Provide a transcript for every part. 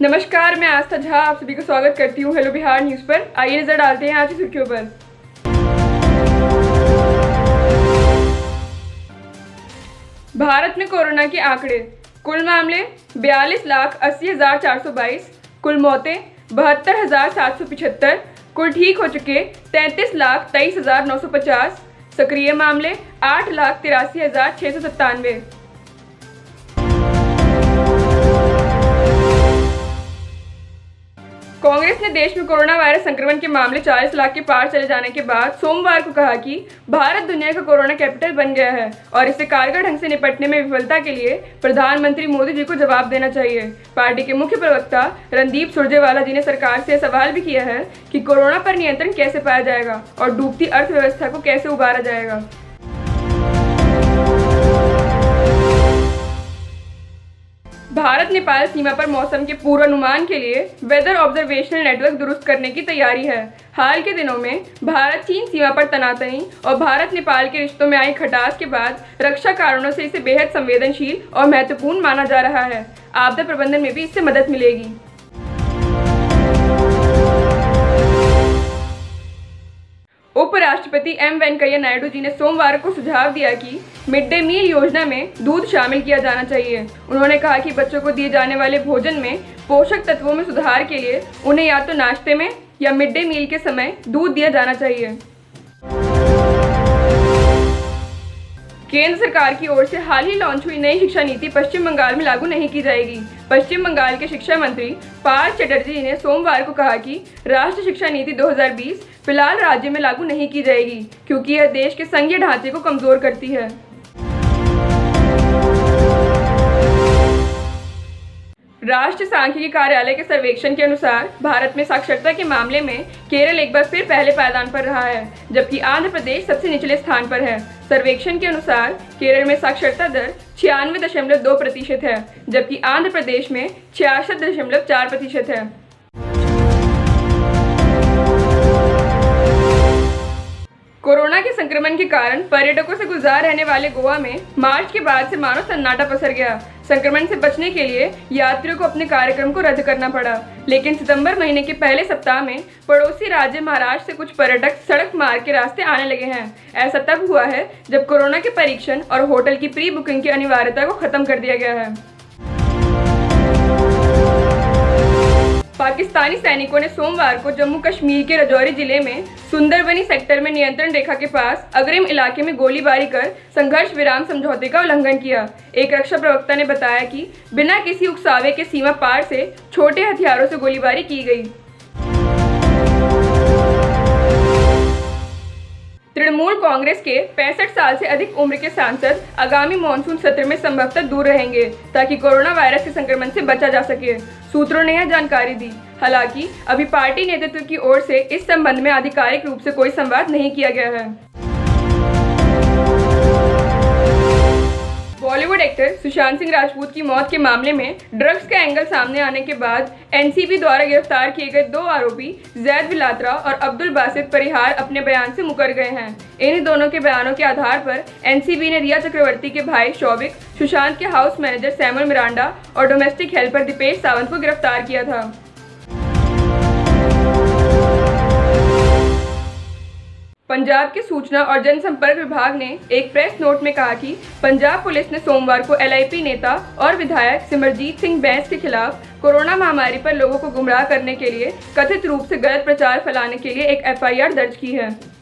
नमस्कार, मैं आस्था झा आप सभी का स्वागत करती हूँ हेलो बिहार न्यूज़ पर। आइए नजर डालते हैं आज की सुर्खियों पर। भारत में कोरोना के आंकड़े। कुल मामले 42,80,422, कुल मौतें 72,775, कुल ठीक हो चुके 33,23,950, सक्रिय मामले 8,83,697। कांग्रेस ने देश में कोरोना वायरस संक्रमण के मामले 40 लाख के पार चले जाने के बाद सोमवार को कहा कि भारत दुनिया का कोरोना कैपिटल बन गया है और इससे कारगर ढंग से निपटने में विफलता के लिए प्रधानमंत्री मोदी जी को जवाब देना चाहिए। पार्टी के मुख्य प्रवक्ता रणदीप सुरजेवाला जी ने सरकार से सवाल भी किया है कि कोरोना पर नियंत्रण कैसे पाया जाएगा और डूबती अर्थव्यवस्था को कैसे उबारा जाएगा। भारत नेपाल सीमा पर मौसम के पूर्वानुमान के लिए वेदर ऑब्जर्वेशनल नेटवर्क दुरुस्त करने की तैयारी है। हाल के दिनों में भारत चीन सीमा पर तनातनी और भारत नेपाल के रिश्तों में आई खटास के बाद रक्षा कारणों से इसे बेहद संवेदनशील और महत्वपूर्ण माना जा रहा है। आपदा प्रबंधन में भी इससे मदद मिलेगी। उपराष्ट्रपति एम वेंकैया नायडू जी ने सोमवार को सुझाव दिया कि मिड डे मील योजना में दूध शामिल किया जाना चाहिए। उन्होंने कहा कि बच्चों को दिए जाने वाले भोजन में पोषक तत्वों में सुधार के लिए उन्हें या तो नाश्ते में या मिड डे मील के समय दूध दिया जाना चाहिए। केंद्र सरकार की ओर से हाल ही लॉन्च हुई नई शिक्षा नीति पश्चिम बंगाल में लागू नहीं की जाएगी। पश्चिम बंगाल के शिक्षा मंत्री पार्थ चटर्जी ने सोमवार को कहा कि राष्ट्रीय शिक्षा नीति 2020 फिलहाल राज्य में लागू नहीं की जाएगी क्योंकि यह देश के संघीय ढांचे को कमजोर करती है। राष्ट्रीय सांख्यिकी कार्यालय के सर्वेक्षण के अनुसार भारत में साक्षरता के मामले में केरल एक बार फिर पहले पायदान पर रहा है, जबकि आंध्र प्रदेश सबसे निचले स्थान पर है। सर्वेक्षण के अनुसार केरल में साक्षरता दर 96.2% है, जबकि आंध्र प्रदेश में 66.4% है। कोरोना के संक्रमण के कारण पर्यटकों से गुलजार रहने वाले गोवा में मार्च के बाद से मानो सन्नाटा पसर गया। संक्रमण से बचने के लिए यात्रियों को अपने कार्यक्रम को रद्द करना पड़ा, लेकिन सितंबर महीने के पहले सप्ताह में पड़ोसी राज्य महाराष्ट्र से कुछ पर्यटक सड़क मार्ग के रास्ते आने लगे हैं। ऐसा तब हुआ है जब कोरोना के परीक्षण और होटल की प्री बुकिंग की अनिवार्यता को खत्म कर दिया गया है। पाकिस्तानी सैनिकों ने सोमवार को जम्मू कश्मीर के राजौरी जिले में सुंदरबनी सेक्टर में नियंत्रण रेखा के पास अग्रिम इलाके में गोलीबारी कर संघर्ष विराम समझौते का उल्लंघन किया। एक रक्षा प्रवक्ता ने बताया कि बिना किसी उकसावे के सीमा पार से छोटे हथियारों से गोलीबारी की गई। तृणमूल कांग्रेस के 65 साल से अधिक उम्र के सांसद आगामी मॉनसून सत्र में संभवतः दूर रहेंगे ताकि कोरोना वायरस के संक्रमण से बचा जा सके। सूत्रों ने यह जानकारी दी। हालांकि अभी पार्टी नेतृत्व की ओर से इस संबंध में आधिकारिक रूप से कोई संवाद नहीं किया गया है। बॉलीवुड एक्टर सुशांत सिंह राजपूत की मौत के मामले में ड्रग्स का एंगल सामने आने के बाद एनसीबी द्वारा गिरफ्तार किए गए 2 आरोपी जैद बिलात्रा और अब्दुल बासित परिहार अपने बयान से मुकर गए हैं। इन दोनों के बयानों के आधार पर एनसीबी ने रिया चक्रवर्ती के भाई शौविक, सुशांत के हाउस मैनेजर सैमुअल मिरांडा और डोमेस्टिक हेल्पर दीपेश सावंत को गिरफ्तार किया था। पंजाब के सूचना और जनसंपर्क विभाग ने एक प्रेस नोट में कहा कि पंजाब पुलिस ने सोमवार को एलआईपी नेता और विधायक सिमरजीत सिंह बैंस के खिलाफ कोरोना महामारी पर लोगों को गुमराह करने के लिए कथित रूप से गलत प्रचार फैलाने के लिए एक एफआईआर दर्ज की है।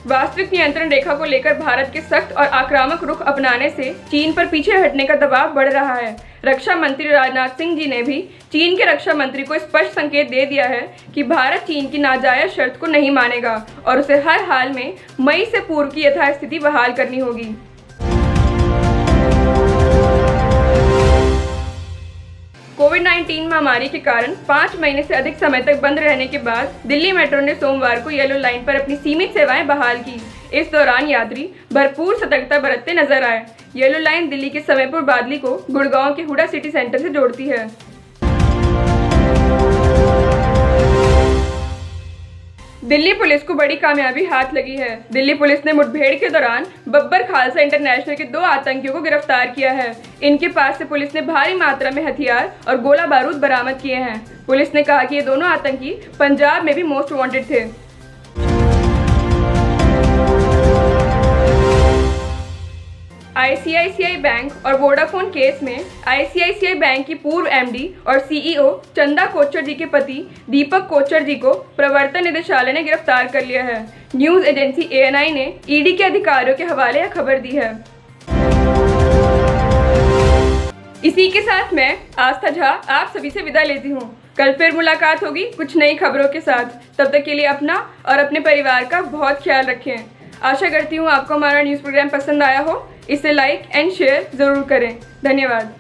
वास्तविक नियंत्रण रेखा को लेकर भारत के सख्त और आक्रामक रुख अपनाने से चीन पर पीछे हटने का दबाव बढ़ रहा है। रक्षा मंत्री राजनाथ सिंह जी ने भी चीन के रक्षा मंत्री को स्पष्ट संकेत दे दिया है कि भारत चीन की नाजायज शर्त को नहीं मानेगा और उसे हर हाल में मई से पूर्व की यथास्थिति बहाल करनी होगी। कोविड-19 महामारी के कारण 5 महीने से अधिक समय तक बंद रहने के बाद दिल्ली मेट्रो ने सोमवार को येलो लाइन पर अपनी सीमित सेवाएं बहाल की। इस दौरान यात्री भरपूर सतर्कता बरतते नजर आए। येलो लाइन दिल्ली के समयपुर बादली को गुड़गांव के हुडा सिटी सेंटर से जोड़ती है। दिल्ली पुलिस को बड़ी कामयाबी हाथ लगी है। दिल्ली पुलिस ने मुठभेड़ के दौरान बब्बर खालसा इंटरनेशनल के 2 आतंकियों को गिरफ्तार किया है। इनके पास से पुलिस ने भारी मात्रा में हथियार और गोला बारूद बरामद किए हैं। पुलिस ने कहा कि ये दोनों आतंकी पंजाब में भी मोस्ट वांटेड थे। आईसीआईसीआई बैंक और वोडाफोन केस में आईसीआईसीआई बैंक की पूर्व एमडी और सीईओ चंदा कोचर जी के पति दीपक कोचर जी को प्रवर्तन निदेशालय ने गिरफ्तार कर लिया है। न्यूज एजेंसी एएनआई ने ईडी के अधिकारियों के हवाले यह खबर दी है। इसी के साथ मैं आस्था झा आप सभी से विदा लेती हूँ। कल फिर मुलाकात होगी कुछ नई खबरों के साथ। तब तक के लिए अपना और अपने परिवार का बहुत ख्याल रखें। आशा करती हूँ आपको हमारा न्यूज़ प्रोग्राम पसंद आया हो। इसे लाइक एंड शेयर ज़रूर करें। धन्यवाद।